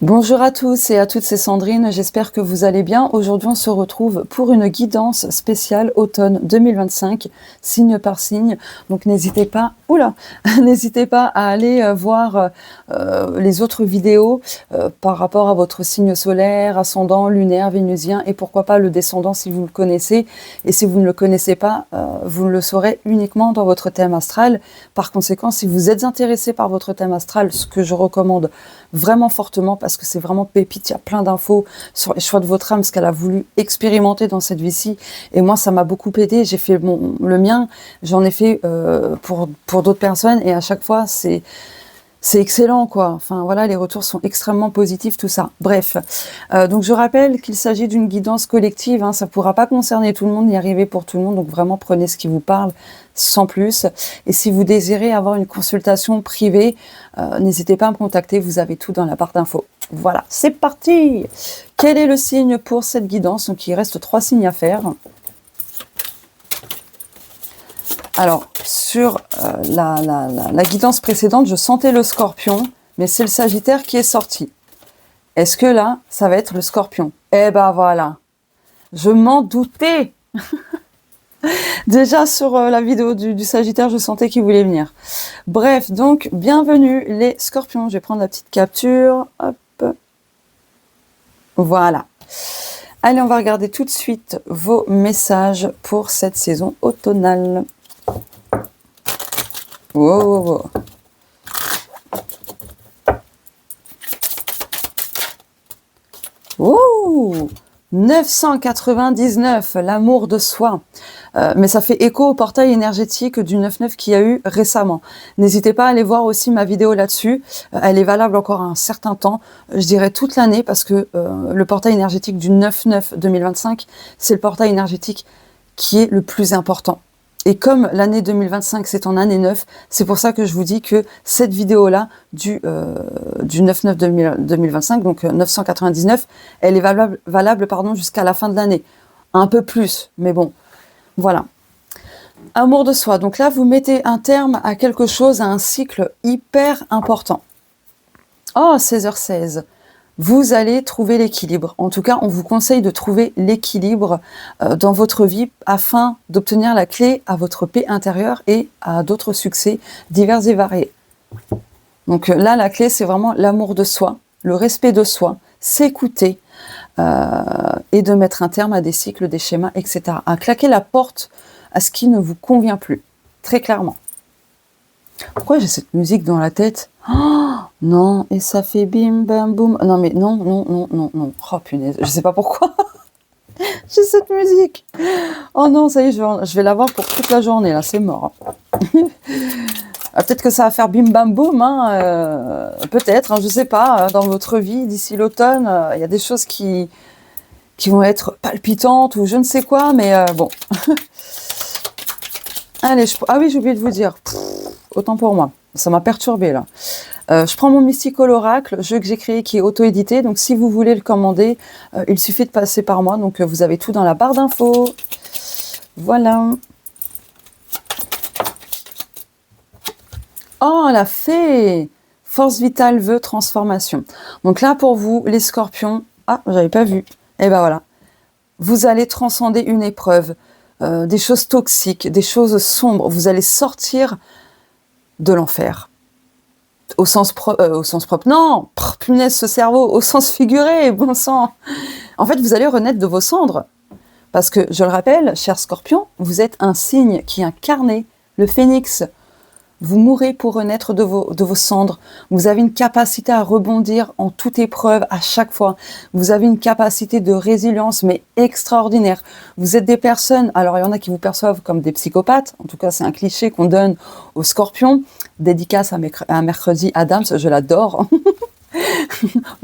Bonjour à tous et à toutes, c'est Sandrine, j'espère que vous allez bien. Aujourd'hui, on se retrouve pour une guidance spéciale automne 2025, signe par signe. Donc n'hésitez pas, n'hésitez pas à aller voir les autres vidéos par rapport à votre signe solaire, ascendant, lunaire, vénusien et pourquoi pas le descendant si vous le connaissez. Et si vous ne le connaissez pas, vous le saurez uniquement dans votre thème astral. Par conséquent, si vous êtes intéressé par votre thème astral, ce que je recommande vraiment fortement parce que c'est vraiment pépite, il y a plein d'infos sur les choix de votre âme, ce qu'elle a voulu expérimenter dans cette vie-ci. Et moi, ça m'a beaucoup aidé. J'ai fait le mien, j'en ai fait pour d'autres personnes et à chaque fois, c'est excellent, quoi. Enfin, voilà, les retours sont extrêmement positifs, tout ça. Bref, donc je rappelle qu'il s'agit d'une guidance collective, hein, ça ne pourra pas concerner tout le monde, ni arriver pour tout le monde, donc vraiment prenez ce qui vous parle, sans plus. Et si vous désirez avoir une consultation privée, n'hésitez pas à me contacter, vous avez tout dans la barre d'infos. Voilà, c'est parti! Quel est le signe pour cette guidance? Donc il reste 3 signes à faire. Alors, sur la guidance précédente, je sentais le scorpion, mais c'est le sagittaire qui est sorti. Est-ce que là, ça va être le scorpion? Eh ben voilà, je m'en doutais. Déjà sur la vidéo du sagittaire, je sentais qu'il voulait venir. Bref, donc, bienvenue les scorpions. Je vais prendre la petite capture. Hop. Voilà. Allez, on va regarder tout de suite vos messages pour cette saison automnale. Wow, wow, wow. Ouh, 999, l'amour de soi. Mais ça fait écho au portail énergétique du 9-9 qu'il y a eu récemment. N'hésitez pas à aller voir aussi ma vidéo là-dessus. Elle est valable encore un certain temps, je dirais toute l'année, parce que le portail énergétique du 9-9 2025, c'est le portail énergétique qui est le plus important. Et comme l'année 2025, c'est en année 9, c'est pour ça que je vous dis que cette vidéo-là, du 9-9 2025, donc 999, elle est valable jusqu'à la fin de l'année. Un peu plus, mais bon, voilà. Amour de soi. Donc là, vous mettez un terme à quelque chose, à un cycle hyper important. Oh, 16h16. Vous allez trouver l'équilibre. En tout cas, on vous conseille de trouver l'équilibre dans votre vie afin d'obtenir la clé à votre paix intérieure et à d'autres succès divers et variés. Donc là, la clé, c'est vraiment l'amour de soi, le respect de soi, s'écouter et de mettre un terme à des cycles, des schémas, etc. À claquer la porte à ce qui ne vous convient plus, très clairement. Pourquoi j'ai cette musique dans la tête? Oh, non, et ça fait bim, bam, boum. Non, mais non, non, non, non, non. Oh, punaise, je sais pas pourquoi. J'ai cette musique. Oh non, ça y est, je vais l'avoir pour toute la journée, là, c'est mort. Peut-être que ça va faire bim, bam, boum, hein, peut-être, hein, je sais pas, dans votre vie, d'ici l'automne, il y a des choses qui vont être palpitantes ou je ne sais quoi, mais bon. Allez, ah oui, j'ai oublié de vous dire. Autant pour moi. Ça m'a perturbé là. Je prends mon Mystical Oracle, jeu que j'ai créé qui est auto-édité. Donc si vous voulez le commander, il suffit de passer par moi. Donc vous avez tout dans la barre d'infos. Voilà. Oh, la fée! Force vitale veut transformation. Donc là pour vous, les scorpions. Ah, j'avais pas vu. Et ben voilà. Vous allez transcender une épreuve. Des choses toxiques, des choses sombres. Vous allez sortir de l'enfer. Au sens propre, non, punaise ce cerveau, au sens figuré, bon sang. En fait, vous allez renaître de vos cendres. Parce que, je le rappelle, cher Scorpion, vous êtes un signe qui incarne le phénix. Vous mourrez pour renaître de vos cendres. Vous avez une capacité à rebondir en toute épreuve à chaque fois. Vous avez une capacité de résilience, mais extraordinaire. Vous êtes des personnes, alors il y en a qui vous perçoivent comme des psychopathes, en tout cas c'est un cliché qu'on donne aux scorpions. Dédicace à Mercredi Adams, je l'adore.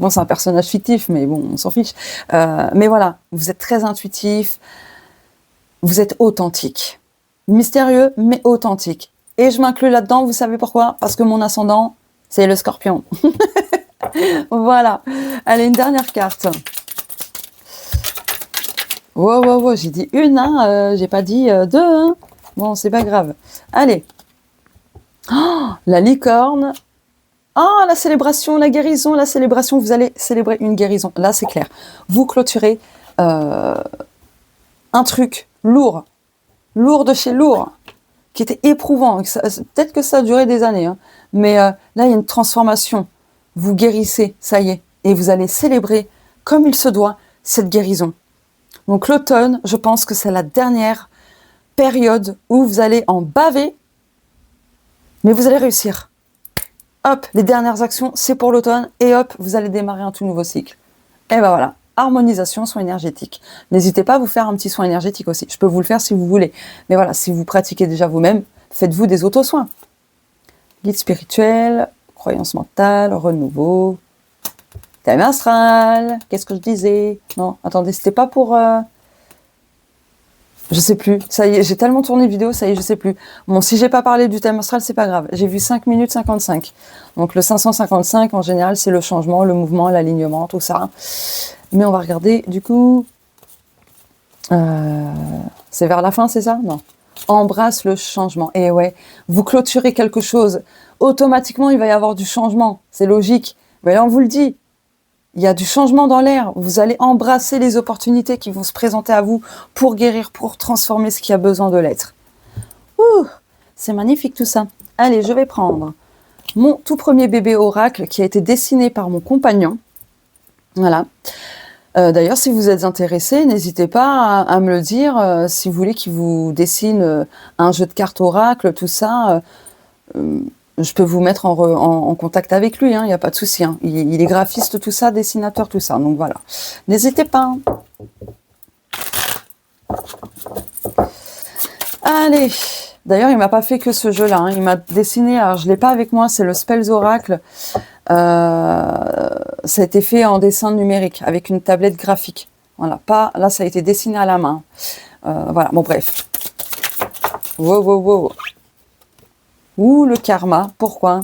Bon, c'est un personnage fictif, mais bon, on s'en fiche. Mais voilà, vous êtes très intuitif, vous êtes authentique. Mystérieux, mais authentique. Et je m'inclus là-dedans, vous savez pourquoi? Parce que mon ascendant, c'est le scorpion. Voilà. Allez, une dernière carte. Wow, wow, wow, j'ai dit une, hein, j'ai pas dit deux, hein. Bon, c'est pas grave. Allez. Oh, la licorne. Ah, la célébration, la guérison, la célébration. Vous allez célébrer une guérison. Là, c'est clair. Vous clôturez un truc lourd, lourd de chez lourd, qui était éprouvant. Peut-être que ça a duré des années, hein. Mais là, il y a une transformation. Vous guérissez, ça y est. Et vous allez célébrer, comme il se doit, cette guérison. Donc l'automne, je pense que c'est la dernière période où vous allez en baver, mais vous allez réussir. Hop, les dernières actions, c'est pour l'automne, et hop, vous allez démarrer un tout nouveau cycle. Et ben voilà, harmonisation, soin énergétique. N'hésitez pas à vous faire un petit soin énergétique aussi. Je peux vous le faire si vous voulez. Mais voilà, si vous pratiquez déjà vous-même, faites-vous des auto-soins. Guide spirituel, croyance mentale, renouveau, thème astral, qu'est-ce que je disais? Non, attendez, c'était pas pour... Je sais plus, ça y est, j'ai tellement tourné vidéo, ça y est, je sais plus. Bon, si j'ai pas parlé du thème astral, c'est pas grave. J'ai vu 5 minutes 55. Donc le 555, en général, c'est le changement, le mouvement, l'alignement, tout ça. Mais on va regarder, du coup... c'est vers la fin, c'est ça? Non. Embrasse le changement. Et ouais, vous clôturez quelque chose. Automatiquement, il va y avoir du changement. C'est logique. Mais là, on vous le dit. Il y a du changement dans l'air. Vous allez embrasser les opportunités qui vont se présenter à vous pour guérir, pour transformer ce qui a besoin de l'être. Ouh, c'est magnifique tout ça. Allez, je vais prendre mon tout premier bébé oracle qui a été dessiné par mon compagnon. Voilà. D'ailleurs, si vous êtes intéressé, n'hésitez pas à me le dire. Si vous voulez qu'il vous dessine un jeu de cartes oracle, tout ça... je peux vous mettre en contact avec lui, il n'y a pas de souci. Hein. Il est graphiste, tout ça, dessinateur, tout ça. Donc voilà. N'hésitez pas. Allez. D'ailleurs, il m'a pas fait que ce jeu-là. Hein. Il m'a dessiné, alors je ne l'ai pas avec moi, c'est le Spells Oracle. Ça a été fait en dessin numérique, avec une tablette graphique. Voilà, pas là, ça a été dessiné à la main. Voilà, bon bref. Wow, wow, wow. Ouh, le karma. Pourquoi?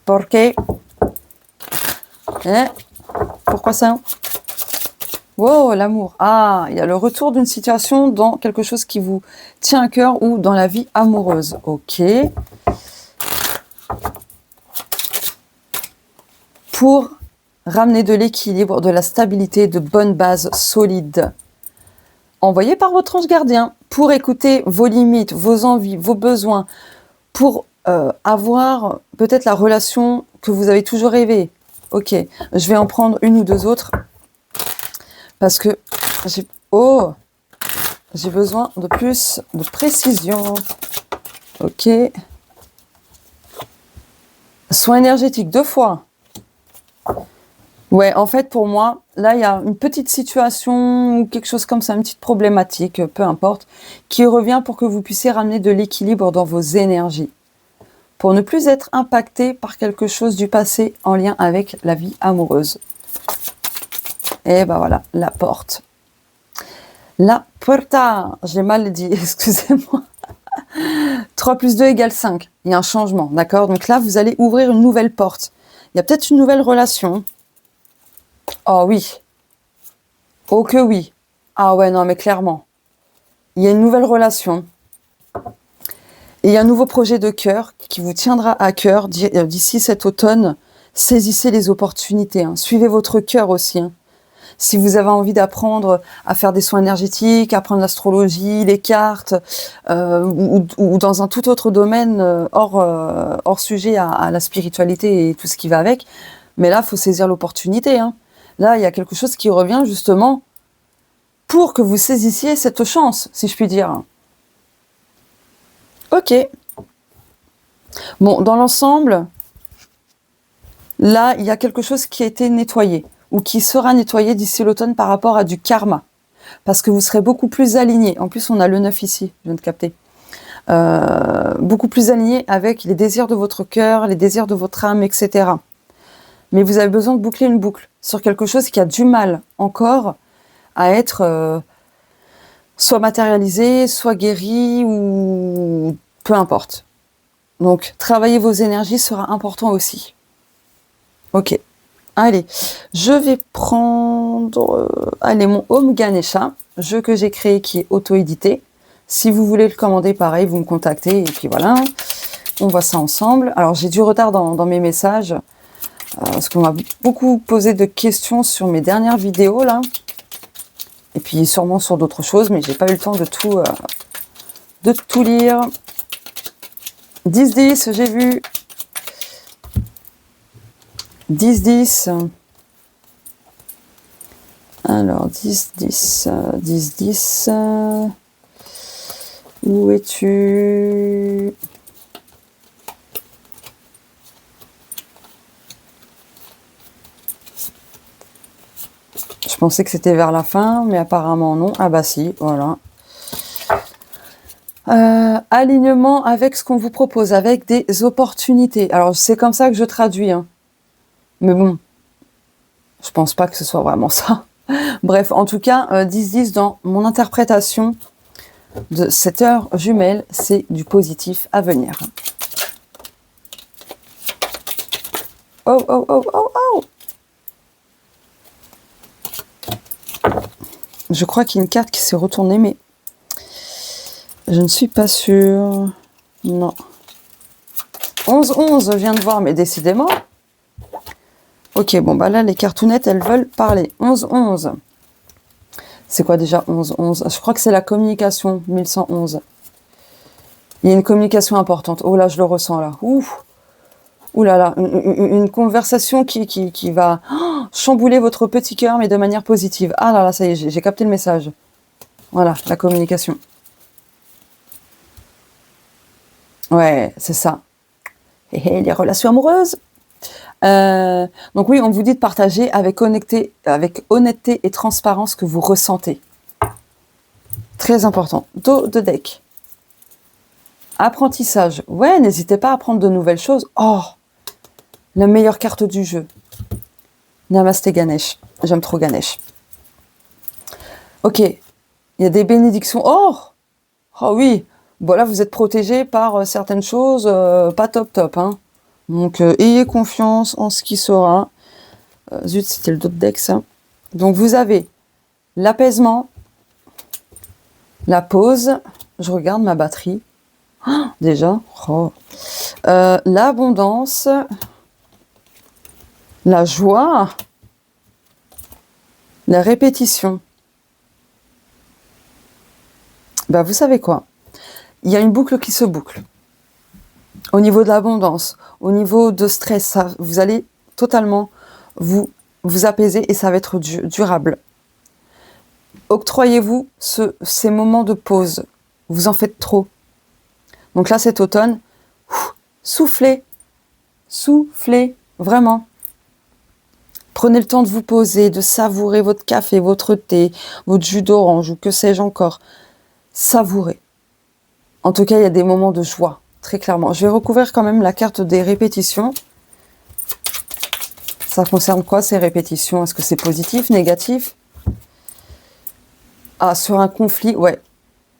Porque? Pourquoi ça? Wow, l'amour. Ah, il y a le retour d'une situation dans quelque chose qui vous tient à cœur ou dans la vie amoureuse. Ok. Pour ramener de l'équilibre, de la stabilité, de bonnes bases solides. Envoyé par votre ange gardien pour écouter vos limites, vos envies, vos besoins, pour avoir peut-être la relation que vous avez toujours rêvé. Ok, je vais en prendre une ou deux autres parce que j'ai besoin de plus de précision. Ok. Soin énergétique 2 fois. Ouais, en fait, pour moi, là, il y a une petite situation ou quelque chose comme ça, une petite problématique, peu importe, qui revient pour que vous puissiez ramener de l'équilibre dans vos énergies. Pour ne plus être impacté par quelque chose du passé en lien avec la vie amoureuse. Et ben voilà, la porte. La puerta, j'ai mal dit, excusez-moi. 3 plus 2 égale 5. Il y a un changement, d'accord? Donc là, vous allez ouvrir une nouvelle porte. Il y a peut-être une nouvelle relation. Oh oui. Oh que oui. Ah ouais, non, mais clairement. Il y a une nouvelle relation. Et il y a un nouveau projet de cœur qui vous tiendra à cœur d'ici cet automne. Saisissez les opportunités. Hein. Suivez votre cœur aussi. Hein. Si vous avez envie d'apprendre à faire des soins énergétiques, apprendre l'astrologie, les cartes, ou dans un tout autre domaine hors sujet à la spiritualité et tout ce qui va avec. Mais là, il faut saisir l'opportunité. Hein. Là, il y a quelque chose qui revient justement pour que vous saisissiez cette chance, si je puis dire. Ok. Bon, dans l'ensemble, là, il y a quelque chose qui a été nettoyé ou qui sera nettoyé d'ici l'automne par rapport à du karma. Parce que vous serez beaucoup plus aligné. En plus, on a le 9 ici, je viens de capter. Beaucoup plus aligné avec les désirs de votre cœur, les désirs de votre âme, etc. Mais vous avez besoin de boucler une boucle sur quelque chose qui a du mal encore à être soit matérialisé, soit guéri, ou peu importe. Donc, travailler vos énergies sera important aussi. Ok. Allez, je vais prendre mon Om Ganesha, jeu que j'ai créé qui est auto-édité. Si vous voulez le commander, pareil, vous me contactez et puis voilà. On voit ça ensemble. Alors, j'ai du retard dans mes messages. Parce qu'on m'a beaucoup posé de questions sur mes dernières vidéos, là. Et puis, sûrement sur d'autres choses, mais j'ai pas eu le temps de tout lire. 10-10, j'ai vu. 10-10. Alors, 10-10. 10-10. Où es-tu? Je pensais que c'était vers la fin, mais apparemment non. Ah bah si, voilà. Alignement avec ce qu'on vous propose, avec des opportunités. Alors, c'est comme ça que je traduis. Hein. Mais bon, je pense pas que ce soit vraiment ça. Bref, en tout cas, 10-10 dans mon interprétation de cette heure jumelle, c'est du positif à venir. Oh, oh, oh, oh, oh! Je crois qu'il y a une carte qui s'est retournée, mais je ne suis pas sûre. Non. 11-11, je viens de voir, mais décidément. Ok, bon, bah là, les cartounettes, elles veulent parler. 11-11. C'est quoi déjà 11-11? Je crois que c'est la communication, 1111. Il y a une communication importante. Oh là, je le ressens là. Ouf. Ouh là là, une conversation qui va chambouler votre petit cœur, mais de manière positive. Ah là là, ça y est, j'ai capté le message. Voilà, la communication. Ouais, c'est ça. Et les relations amoureuses. Donc oui, on vous dit de partager avec honnêteté et transparence ce que vous ressentez. Très important. Dos de deck. Apprentissage. Ouais, n'hésitez pas à apprendre de nouvelles choses. Oh, la meilleure carte du jeu. Namasté Ganesh. J'aime trop Ganesh. Ok. Il y a des bénédictions. Oh, oh oui. Voilà, vous êtes protégé par certaines choses. Pas top. Hein. Donc, ayez confiance en ce qui sera. Zut, c'était le dos de deck, ça. Donc, vous avez l'apaisement, la pause. Je regarde ma batterie. Oh, déjà. Oh. L'abondance. La joie. La répétition. Bah, vous savez quoi? Il y a une boucle qui se boucle. Au niveau de l'abondance, au niveau de stress, ça, vous allez totalement vous apaiser et ça va être durable. Octroyez-vous ces moments de pause. Vous en faites trop. Donc là, cet automne, soufflez, vraiment. Prenez le temps de vous poser, de savourer votre café, votre thé, votre jus d'orange ou que sais-je encore. Savourez. En tout cas, il y a des moments de joie, très clairement. Je vais recouvrir quand même la carte des répétitions. Ça concerne quoi ces répétitions? Est-ce que c'est positif, négatif? Ah, sur un conflit, ouais.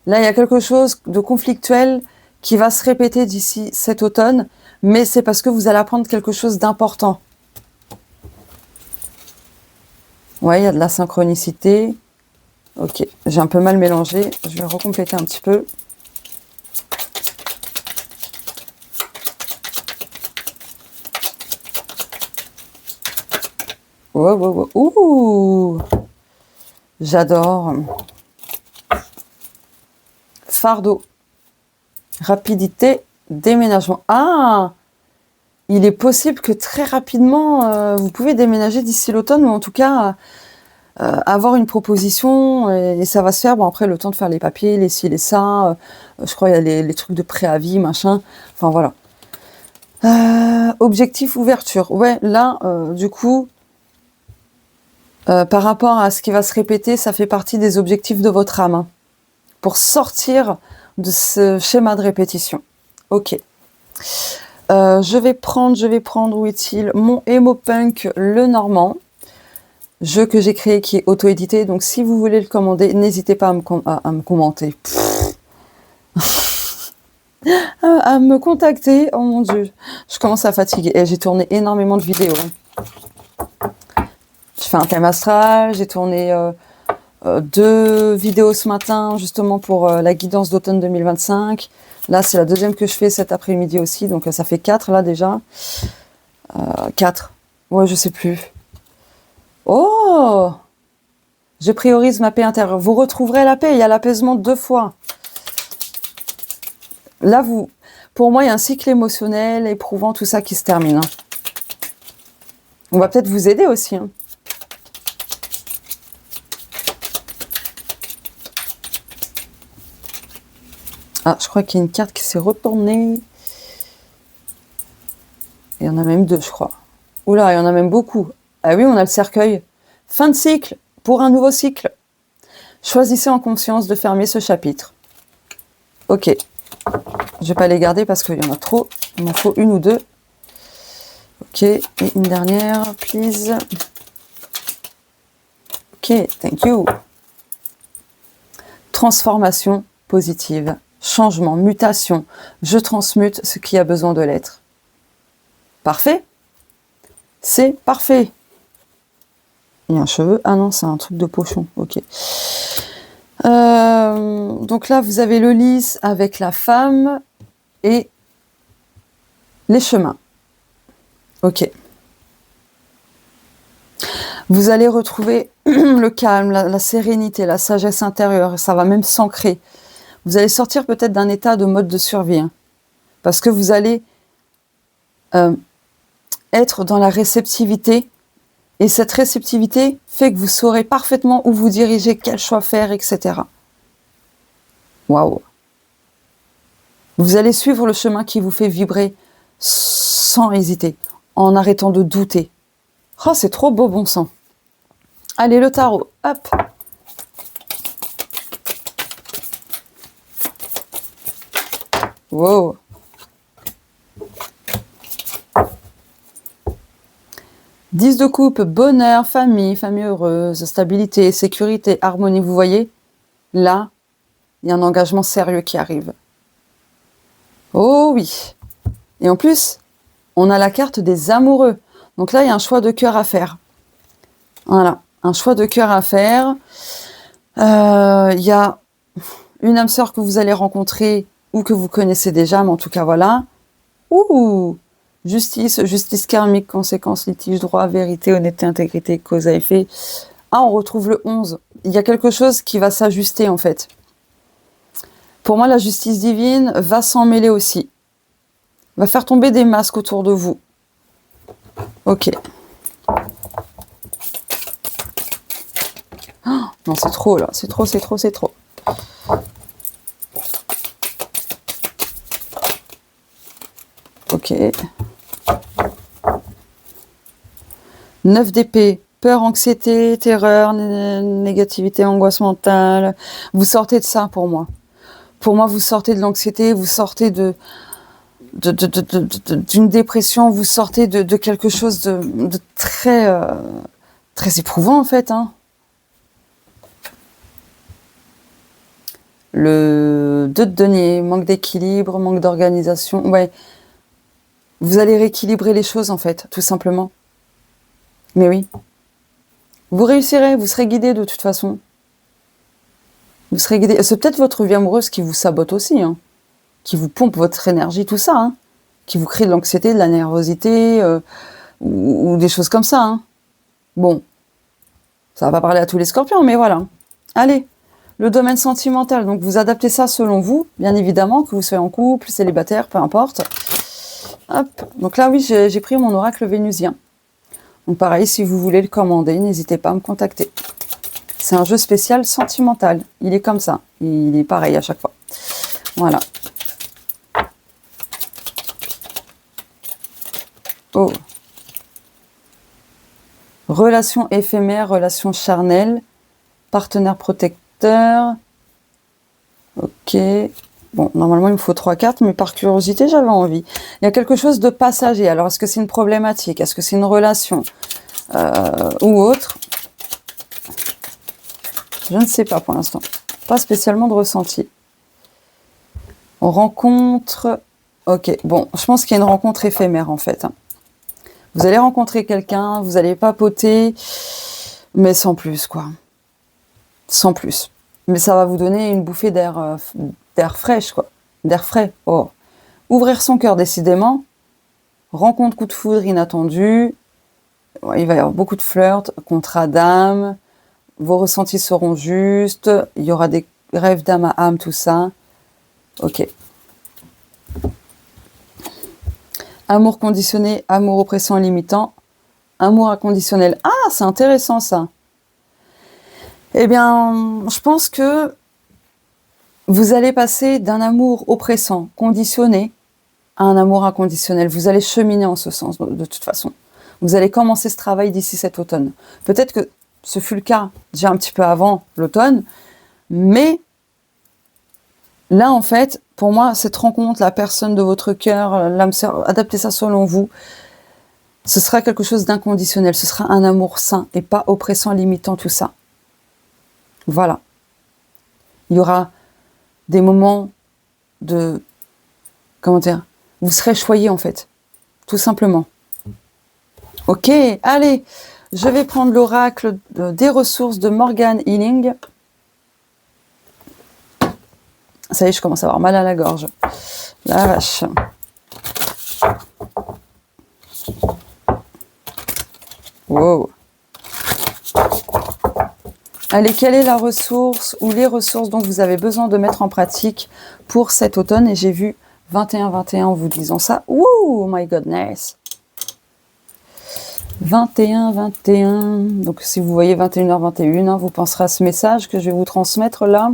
Là, il y a quelque chose de conflictuel qui va se répéter d'ici cet automne, mais c'est parce que vous allez apprendre quelque chose d'important. Ouais, il y a de la synchronicité. Ok, j'ai un peu mal mélangé. Je vais recompléter un petit peu. Wow. Ouh, j'adore. Fardeau. Rapidité, déménagement. Ah, il est possible que très rapidement, vous pouvez déménager d'ici l'automne, ou en tout cas avoir une proposition, et ça va se faire. Bon, après, le temps de faire les papiers, les ci, les ça. Je crois qu'il y a les trucs de préavis, machin. Enfin, voilà. Objectif, ouverture. Ouais, là, du coup, par rapport à ce qui va se répéter, ça fait partie des objectifs de votre âme. Hein, pour sortir de ce schéma de répétition. Ok. Je vais prendre, où est-il? Mon Emopunk le Normand. Jeu que j'ai créé qui est auto-édité. Donc, si vous voulez le commander, n'hésitez pas à me commenter. À me contacter. Oh mon Dieu. Je commence à fatiguer. Et j'ai tourné énormément de vidéos. Je fais un thème astral. J'ai tourné 2 vidéos ce matin, justement pour la guidance d'automne 2025. Là, c'est la deuxième que je fais cet après-midi aussi, donc ça fait 4 là déjà. 4. Ouais, je sais plus. Oh! Je priorise ma paix intérieure. Vous retrouverez la paix, il y a l'apaisement 2 fois. Là, pour moi, il y a un cycle émotionnel, éprouvant, tout ça qui se termine. Hein. On va peut-être vous aider aussi. Hein. Ah, je crois qu'il y a une carte qui s'est retournée. Il y en a même 2, je crois. Oula, il y en a même beaucoup. Ah oui, on a le cercueil. Fin de cycle, pour un nouveau cycle. Choisissez en conscience de fermer ce chapitre. Ok. Je vais pas les garder parce qu'il y en a trop. Il m'en faut 1 ou 2. Ok, et une dernière, please. Ok, thank you. Transformation positive. Changement, mutation. Je transmute ce qui a besoin de l'être. Parfait? C'est parfait. Il y a un cheveu. Ah non, c'est un truc de pochon. Ok. Donc là, vous avez le lys avec la femme et les chemins. Ok. Vous allez retrouver le calme, la sérénité, la sagesse intérieure. Ça va même s'ancrer. Vous allez sortir peut-être d'un état de mode de survie. Hein, parce que vous allez être dans la réceptivité. Et cette réceptivité fait que vous saurez parfaitement où vous dirigez, quel choix faire, etc. Waouh! Vous allez suivre le chemin qui vous fait vibrer sans hésiter, en arrêtant de douter. Oh, c'est trop beau, bon sang. Allez, le tarot, hop. Wow. Dix de coupe, bonheur, famille heureuse, stabilité, sécurité, harmonie. Vous voyez, là, il y a un engagement sérieux qui arrive. Oh oui. Et en plus, on a la carte des amoureux. Donc là, il y a un choix de cœur à faire. Voilà, un choix de cœur à faire. Il y a une âme sœur que vous allez rencontrer ou que vous connaissez déjà, mais en tout cas, voilà. Ouh! Justice karmique, conséquences, litige, droit, vérité, honnêteté, intégrité, cause à effet. Ah, on retrouve le 11. Il y a quelque chose qui va s'ajuster, en fait. Pour moi, la justice divine va s'en mêler aussi. Va faire tomber des masques autour de vous. Ok. Oh, non, c'est trop, là. C'est trop. Ok. 9 d'épée. Peur, anxiété, terreur, négativité, angoisse mentale. Vous sortez de ça pour moi. Pour moi, vous sortez de l'anxiété, vous sortez d'une dépression, vous sortez de quelque chose de très, très éprouvant en fait. Hein. Le 2 de denier, manque d'équilibre, manque d'organisation. Ouais, vous allez rééquilibrer les choses en fait, tout simplement. Mais oui. Vous réussirez, vous serez guidé de toute façon. Vous serez guidé. C'est peut-être votre vie amoureuse qui vous sabote aussi, hein, qui vous pompe votre énergie, tout ça, hein, qui vous crée de l'anxiété, de la nervosité, ou des choses comme ça. Hein. Bon, ça va pas parler à tous les scorpions, mais voilà. Allez, le domaine sentimental, donc vous adaptez ça selon vous, bien évidemment, que vous soyez en couple, célibataire, peu importe. Hop, donc là, oui, j'ai pris mon oracle vénusien. Donc pareil, si vous voulez le commander, n'hésitez pas à me contacter. C'est un jeu spécial sentimental. Il est comme ça. Il est pareil à chaque fois. Voilà. Oh. Relation éphémère, relation charnelle, partenaire protecteur. Ok. Bon, normalement, il me faut 3 cartes, mais par curiosité, j'avais envie. Il y a quelque chose de passager. Alors, est-ce que c'est une problématique? Est-ce que c'est une relation ou autre? Je ne sais pas pour l'instant. Pas spécialement de ressenti. On rencontre... Ok, bon, je pense qu'il y a une rencontre éphémère en fait. Vous allez rencontrer quelqu'un, vous allez papoter, mais sans plus quoi. sans plus. Mais ça va vous donner une bouffée d'air fraîche, quoi. D'air frais. Oh. Ouvrir son cœur, décidément. Rencontre, coup de foudre inattendu. Ouais, il va y avoir beaucoup de flirt, contrat d'âme. Vos ressentis seront justes. Il y aura des rêves d'âme à âme, tout ça. Ok. Amour conditionné, amour oppressant, limitant. Amour inconditionnel. Ah, c'est intéressant ça. Eh bien, je pense que vous allez passer d'un amour oppressant, conditionné, à un amour inconditionnel. Vous allez cheminer en ce sens, de toute façon. Vous allez commencer ce travail d'ici cet automne. Peut-être que ce fut le cas déjà un petit peu avant l'automne, mais là, en fait, pour moi, cette rencontre, la personne de votre cœur, l'âme sœur, adaptez ça selon vous, ce sera quelque chose d'inconditionnel, ce sera un amour sain et pas oppressant, limitant, tout ça. Voilà. Il y aura des moments de... Comment dire? Vous serez choyé, en fait. Tout simplement. Ok, allez, je vais prendre l'oracle des ressources de Morgan Healing. Ça y est, je commence à avoir mal à la gorge. La vache. Wow. Allez, quelle est la ressource ou les ressources dont vous avez besoin de mettre en pratique pour cet automne? Et j'ai vu 21-21 en vous disant ça. Ouh, my goodness. 21-21. Donc, si vous voyez 21h21, hein, vous penserez à ce message que je vais vous transmettre là.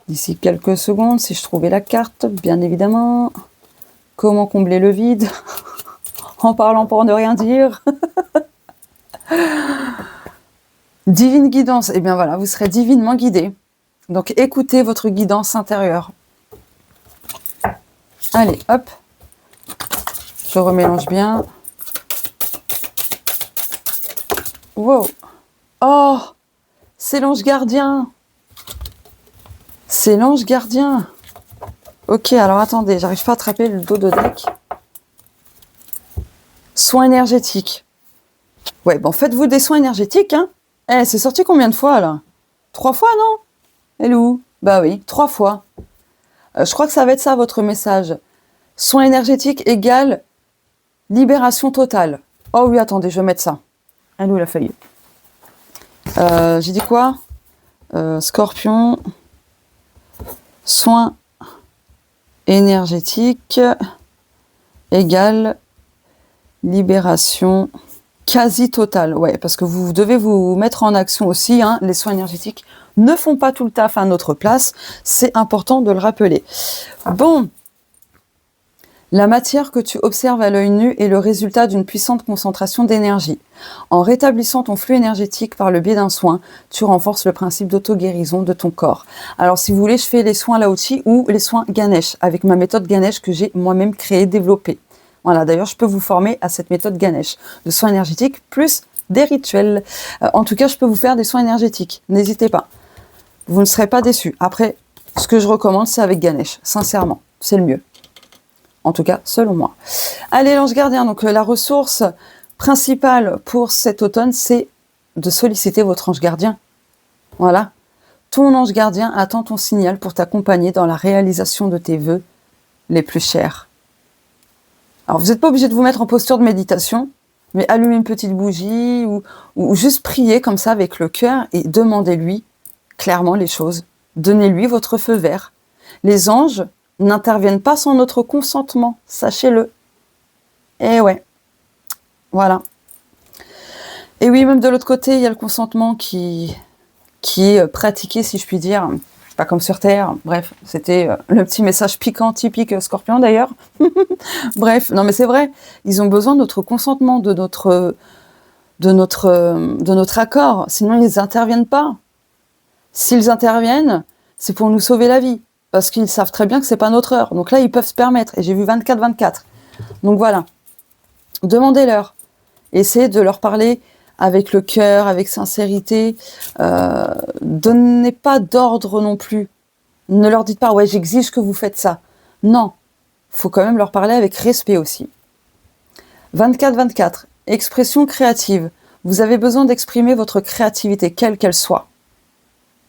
D'ici quelques secondes, si je trouvais la carte, bien évidemment. Comment combler le vide? En parlant pour ne rien dire. Divine guidance. Eh bien voilà, vous serez divinement guidé. Donc écoutez votre guidance intérieure. Allez, hop. Je remélange bien. Wow. Oh, c'est l'ange gardien. C'est l'ange gardien. Ok, alors attendez, j'arrive pas à attraper le dos de deck. Soins énergétiques. Ouais, bon, faites-vous des soins énergétiques, hein. Eh, c'est sorti combien de fois, là? 3 fois, non? Hello? Bah oui, 3 fois. Je crois que ça va être ça, votre message. Soins énergétiques égale libération totale. Oh oui, attendez, je vais mettre ça. Elle est où la feuille? J'ai dit quoi? Scorpion. Soins énergétiques égale libération quasi totale. Ouais, parce que vous devez vous mettre en action aussi. Hein. Les soins énergétiques ne font pas tout le taf à notre place. C'est important de le rappeler. Bon. La matière que tu observes à l'œil nu est le résultat d'une puissante concentration d'énergie. En rétablissant ton flux énergétique par le biais d'un soin, tu renforces le principe d'auto-guérison de ton corps. Alors si vous voulez, je fais les soins Lao-Chi ou les soins Ganesh, avec ma méthode Ganesh que j'ai moi-même créée, développée. Voilà, d'ailleurs, je peux vous former à cette méthode Ganesh, de soins énergétiques plus des rituels. En tout cas, je peux vous faire des soins énergétiques, n'hésitez pas. Vous ne serez pas déçus. Après, ce que je recommande, c'est avec Ganesh, sincèrement, c'est le mieux. En tout cas, selon moi. Allez, l'ange gardien. Donc, la ressource principale pour cet automne, c'est de solliciter votre ange gardien. Voilà. Ton ange gardien attend ton signal pour t'accompagner dans la réalisation de tes vœux les plus chers. Alors, vous n'êtes pas obligé de vous mettre en posture de méditation, mais allumez une petite bougie ou juste priez comme ça avec le cœur et demandez-lui clairement les choses. Donnez-lui votre feu vert. Les anges n'interviennent pas sans notre consentement, sachez-le. Et ouais, voilà. Et oui, même de l'autre côté, il y a le consentement qui est pratiqué, si je puis dire, pas comme sur Terre. Bref, c'était le petit message piquant, typique Scorpion d'ailleurs. Bref, non mais c'est vrai, ils ont besoin de notre consentement, de notre accord, sinon ils n'interviennent pas. S'ils interviennent, c'est pour nous sauver la vie. Parce qu'ils savent très bien que c'est pas notre heure. Donc là, ils peuvent se permettre. Et j'ai vu 24-24. Donc voilà. Demandez-leur. Essayez de leur parler avec le cœur, avec sincérité. Donnez pas d'ordre non plus. Ne leur dites pas, ouais, j'exige que vous faites ça. Non. Faut quand même leur parler avec respect aussi. 24-24. Expression créative. Vous avez besoin d'exprimer votre créativité, quelle qu'elle soit.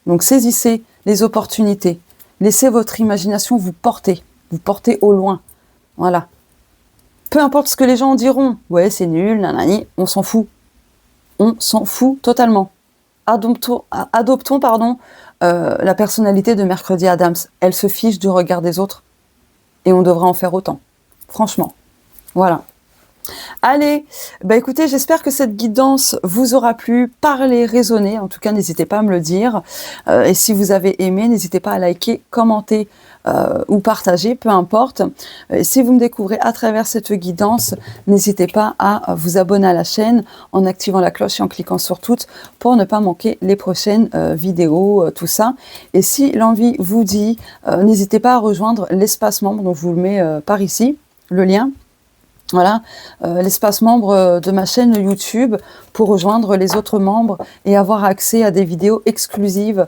Donc saisissez les opportunités. Laissez votre imagination vous porter au loin. Voilà. Peu importe ce que les gens diront. Ouais, c'est nul, nanani, on s'en fout. On s'en fout totalement. Adoptons la personnalité de Mercredi Adams. Elle se fiche du regard des autres. Et on devrait en faire autant. Franchement. Voilà. Allez, bah écoutez, j'espère que cette guidance vous aura plu, parlé, résonné. En tout cas, n'hésitez pas à me le dire. Et si vous avez aimé, n'hésitez pas à liker, commenter ou partager, peu importe. Et si vous me découvrez à travers cette guidance, n'hésitez pas à vous abonner à la chaîne en activant la cloche et en cliquant sur toutes pour ne pas manquer les prochaines vidéos, tout ça. Et si l'envie vous dit, n'hésitez pas à rejoindre l'espace membre, donc je vous le mets par ici, le lien. Voilà, l'espace membre de ma chaîne YouTube pour rejoindre les autres membres et avoir accès à des vidéos exclusives,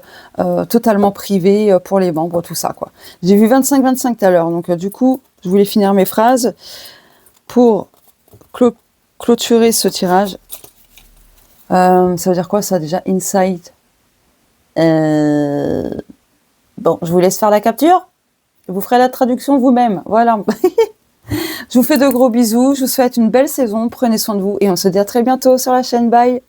totalement privées pour les membres, tout ça, quoi. J'ai vu 25-25 tout à l'heure, donc du coup, je voulais finir mes phrases pour clôturer ce tirage. Ça veut dire quoi ça déjà? Insight. Bon, je vous laisse faire la capture. Vous ferez la traduction vous-même. Voilà. Je vous fais de gros bisous, je vous souhaite une belle saison, prenez soin de vous et on se dit à très bientôt sur la chaîne, bye!